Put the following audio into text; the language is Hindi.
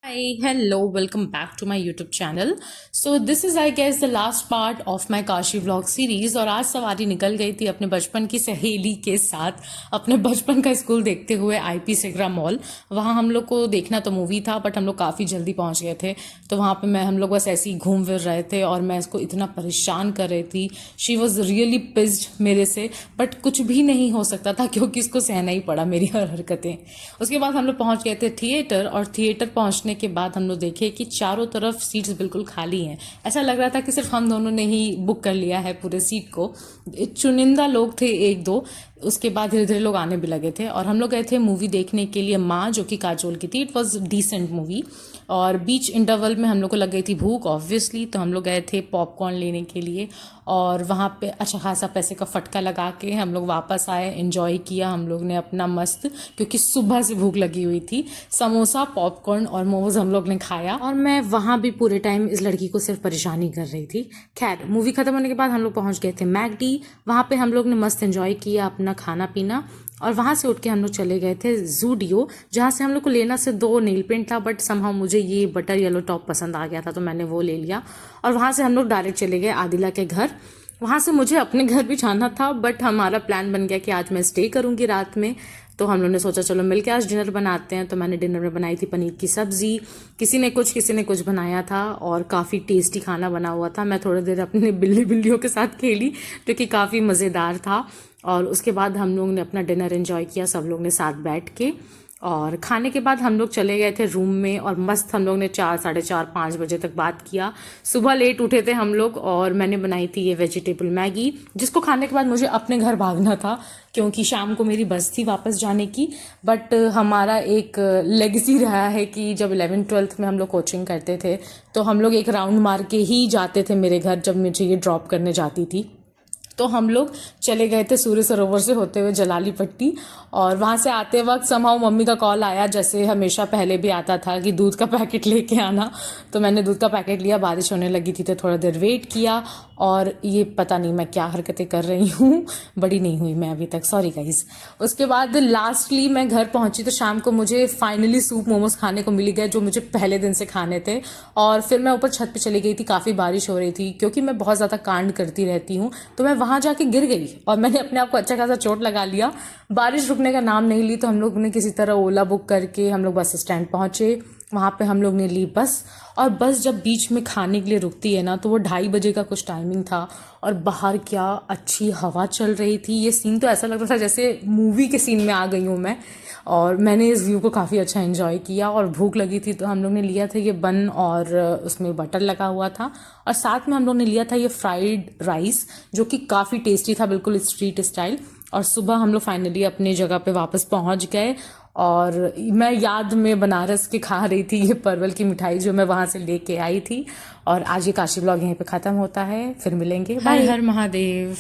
Hi, hello, welcome back to my YouTube channel. So this is I guess the last part of my Kashi vlog series और आज सवारी निकल गई थी अपने बचपन की सहेली के साथ अपने बचपन का स्कूल देखते हुए आईपी सेगरा मॉल। वहाँ हम लोग को देखना तो मूवी था बट हम लोग काफ़ी जल्दी पहुँच गए थे, तो वहाँ पे हम लोग बस ऐसे ही घूम फिर रहे थे और मैं इसको इतना परेशान कर रही थी। शी वॉज रियली पिस्ड मेरे से, बट कुछ भी नहीं हो सकता था क्योंकि इसको सहना ही पड़ा मेरी हर हरकतें। उसके बाद हम लोग पहुँच गए थे थिएटर और थिएटर पहुँचने के बाद हम लोग देखे कि चारों तरफ सीट्स बिल्कुल खाली हैं। ऐसा लग रहा था कि सिर्फ हम दोनों ने ही बुक कर लिया है पूरे सीट को, चुनिंदा लोग थे एक दो। उसके बाद धीरे धीरे लोग आने भी लगे थे और हम लोग गए थे मूवी देखने के लिए माँ, जो कि काजोल की थी। इट वॉज डिसेंट मूवी और बीच इंटरवल में हम लोग को लग गई थी भूख ऑब्वियसली, तो हम लोग गए थे पॉपकॉर्न लेने के लिए और वहाँ पे अच्छा खासा पैसे का फटका लगा के हम लोग वापस आए। एंजॉय किया हम लोग ने अपना मस्त, क्योंकि सुबह से भूख लगी हुई थी। समोसा, पॉपकॉर्न और मोमोज हम लोग ने खाया और मैं वहाँ भी पूरे टाइम इस लड़की को सिर्फ परेशानी कर रही थी। खैर, मूवी खत्म होने के बाद हम लोग पहुँच गए थे मैकडी। वहाँ पे हम लोग ने मस्त एंजॉय किया अपना खाना पीना और वहाँ से उठ के हम लोग चले गए थे ज़ूडियो, जहाँ से हम लोग को लेना से 2 नेल पेंट था, बट समहाउ मुझे ये बटर येलो टॉप पसंद आ गया था तो मैंने वो ले लिया और वहाँ से हम लोग डायरेक्ट चले गए आदिला के घर। वहाँ से मुझे अपने घर भी जाना था बट हमारा प्लान बन गया कि आज मैं स्टे करूँगी रात में, तो हम लोगों ने सोचा चलो मिलके आज डिनर बनाते हैं। तो मैंने डिनर में बनाई थी पनीर की सब्ज़ी, किसी ने कुछ बनाया था और काफ़ी टेस्टी खाना बना हुआ था। मैं थोड़ी देर अपने बिल्लियों के साथ खेली जो कि काफ़ी मज़ेदार था और उसके बाद हम लोग ने अपना डिनर एंजॉय किया सब लोग ने साथ बैठ के। और खाने के बाद हम लोग चले गए थे रूम में और मस्त हम लोग ने 4, साढ़े 4, 5 बजे तक बात किया। सुबह लेट उठे थे हम लोग और मैंने बनाई थी ये वेजिटेबल मैगी, जिसको खाने के बाद मुझे अपने घर भागना था क्योंकि शाम को मेरी बस थी वापस जाने की। बट हमारा एक लेगेसी रहा है कि जब 11th-12th में हम लोग कोचिंग करते थे तो हम लोग एक राउंड मार के ही जाते थे मेरे घर जब मुझे ये ड्रॉप करने जाती थी। तो हम लोग चले गए थे सूर्य सरोवर से होते हुए जलाली पट्टी और वहाँ से आते वक्त समहाउ मम्मी का कॉल आया, जैसे हमेशा पहले भी आता था कि दूध का पैकेट लेके आना। तो मैंने दूध का पैकेट लिया, बारिश होने लगी थी तो थोड़ा देर वेट किया और ये पता नहीं मैं क्या हरकतें कर रही हूँ, बड़ी नहीं हुई मैं अभी तक, सॉरी गाइस। उसके बाद लास्टली मैं घर पहुँची तो शाम को मुझे फाइनली सूप मोमोज खाने को मिल गए जो मुझे पहले दिन से खाने थे। और फिर मैं ऊपर छत पे चली गई थी, काफ़ी बारिश हो रही थी क्योंकि मैं बहुत ज़्यादा कांड करती रहती हूँ, तो मैं वहाँ जाके गिर गई और मैंने अपने आप को अच्छा खासा चोट लगा लिया। बारिश रुकने का नाम नहीं ली तो हम लोग ने किसी तरह ओला बुक करके हम लोग बस स्टैंड पहुँचे। वहाँ पे हम लोग ने ली बस और बस जब बीच में खाने के लिए रुकती है ना तो वो 2:30 बजे का कुछ टाइमिंग था और बाहर क्या अच्छी हवा चल रही थी। ये सीन तो ऐसा लग रहा था जैसे मूवी के सीन में आ गई हूँ मैं और मैंने इस व्यू को काफ़ी अच्छा एंजॉय किया। और भूख लगी थी तो हम लोग ने लिया था ये बन और उसमें बटर लगा हुआ था और साथ में हम लोग ने लिया था ये फ्राइड राइस जो कि काफ़ी टेस्टी था, बिल्कुल स्ट्रीट स्टाइल। और सुबह हम लोग फाइनली अपनी जगह पे वापस पहुंच गए और मैं याद में बनारस के खा रही थी ये परवल की मिठाई जो मैं वहाँ से लेके आई थी। और आज ये काशी ब्लॉग यहीं पे ख़त्म होता है, फिर मिलेंगे, हर बाय। हर महादेव।